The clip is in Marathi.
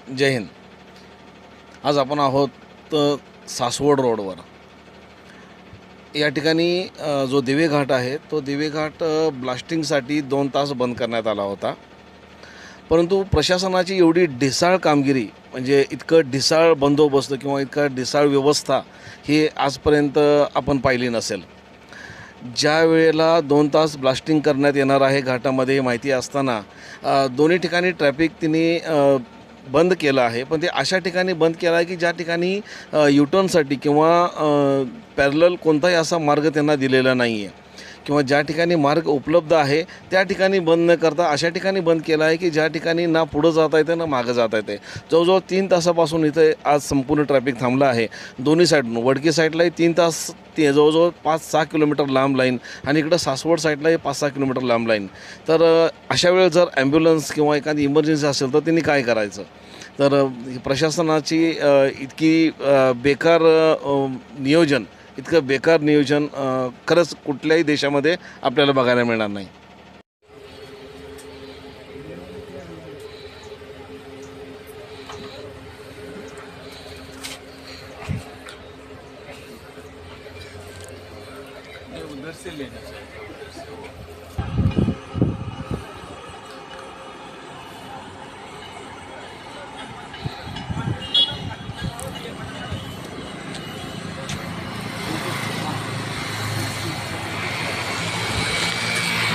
जय हिंद. आज आपण आहोत सासवड रोडवर. या ठिकाणी जो दिवे घाट आहे तो दिवे घाट ब्लास्टिंगसाठी 2 तास बंद करण्यात आला होता. परंतु प्रशासनाची एवढी ढिसाळ कामगिरी, म्हणजे इतकं ढिसाळ बंदोबस्त किंवा इतका ढिसाळ व्यवस्था ही आजपर्यंत आपण पाहिली नसेल. ज्या वेळेला 2 तास ब्लास्टिंग करण्यात येणार आहे घाटामध्ये माहिती असताना दोन्ही ठिकाणी ट्रॅफिक तिने बंद केलं आहे. पण ते अशा ठिकाणी बंद केलं आहे की ज्या ठिकाणी युटर्नसाठी किंवा पॅरलल कोणताही असा मार्ग त्यांना दिलेला नाही आहे, किंवा ज्या ठिकाणी मार्ग उपलब्ध आहे त्या ठिकाणी बंद न करता अशा ठिकाणी बंद केलं आहे की ज्या ठिकाणी ना पुढं जाता येते ना मागं जाता येते. जवळजवळ 3 तासापासून इथे आज संपूर्ण ट्रॅफिक थांबलं आहे. दोन्ही साईडून वडकी साईडलाही 3 तास, ते जवळजवळ 5-6 किलोमीटर लांब लाईन, आणि इकडं सासवड साईडलाही 5-6 किलोमीटर लांब लाईन. तर अशा वेळेस जर ॲम्ब्युलन्स किंवा एखादी इमर्जन्सी असेल तर त्यांनी काय करायचं? तर प्रशासनाची इतकी बेकार नियोजन, इतकं बेकार नियोजन खरंच कुठल्याही देशामध्ये आपल्याला बघायला मिळणार नाही. उधर से लेना चाहिए.